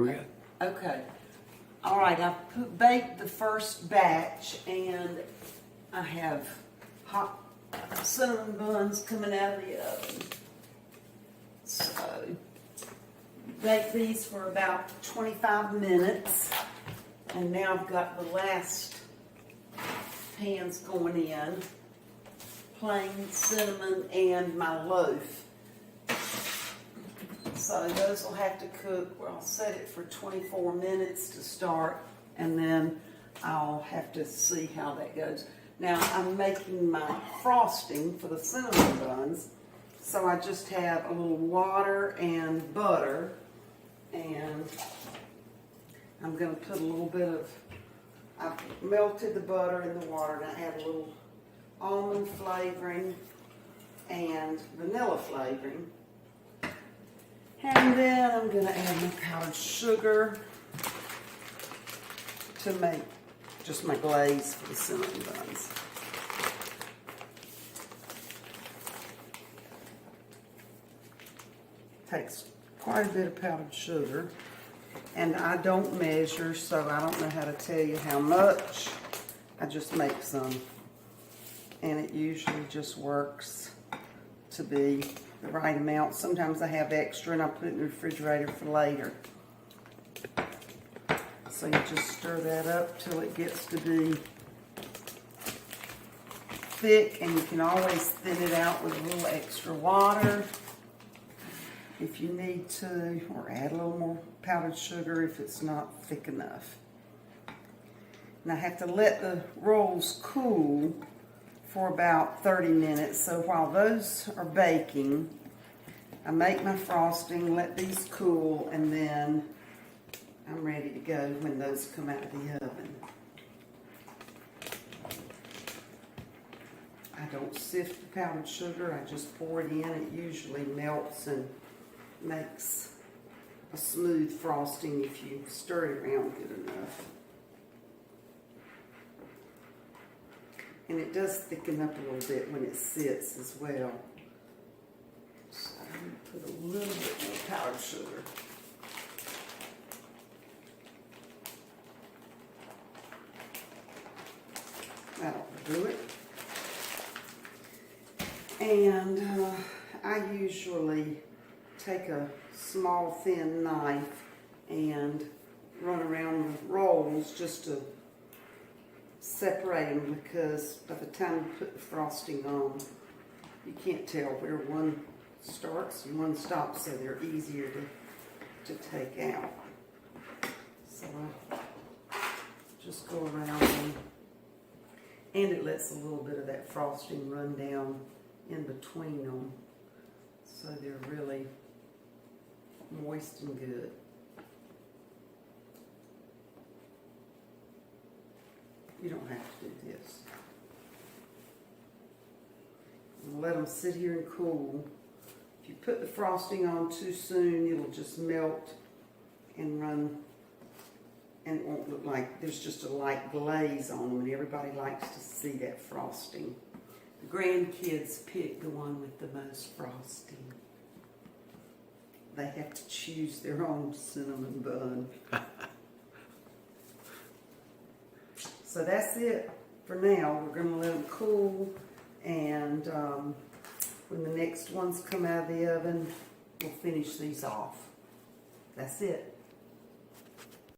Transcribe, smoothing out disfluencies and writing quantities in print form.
Okay. All right, I've baked the first batch and I have hot cinnamon buns coming out of the oven. So, bake these for about 25 minutes. And now I've got the last pans going in. Plain cinnamon and my loaf. So those will have to cook. Well, I'll set it for 24 minutes to start, and then I'll have to see how that goes. Now I'm making my frosting for the cinnamon buns. So I just have a little water and butter, and I'm going to put a little bit of, I've melted the butter in the water, and I add a little almond flavoring and vanilla flavoring. And then I'm going to add my powdered sugar to make just my glaze for the cinnamon buns. Takes quite a bit of powdered sugar, and I don't measure, so I don't know how to tell you how much. I just make some, and it usually just works to be the right amount. Sometimes I have extra and I put it in the refrigerator for later. So you just stir that up till it gets to be thick, and you can always thin it out with a little extra water if you need to, or add a little more powdered sugar if it's not thick enough. And I have to let the rolls cool for about 30 minutes. So while those are baking, I make my frosting, let these cool, and then I'm ready to go when those come out of the oven. I don't sift the powdered sugar, I just pour it in. It usually melts and makes a smooth frosting if you stir it around good enough. And it does thicken up a little bit when it sits as well. So I'm going to put a little bit more powdered sugar. That'll do it. And I usually take a small thin knife and run around the rolls just to separate them, because by the time you put the frosting on, you can't tell where one starts and one stops, so they're easier to take out. So I just go around them, and it lets a little bit of that frosting run down in between them, so they're really moist and good. You don't have to do this. Let them sit here and cool. If you put the frosting on too soon, it'll just melt and run, and it won't look like there's just a light glaze on them, and everybody likes to see that frosting. The grandkids pick the one with the most frosting. They have to choose their own cinnamon bun. So that's it for now. We're going to let them cool, and when the next ones come out of the oven, we'll finish these off. That's it.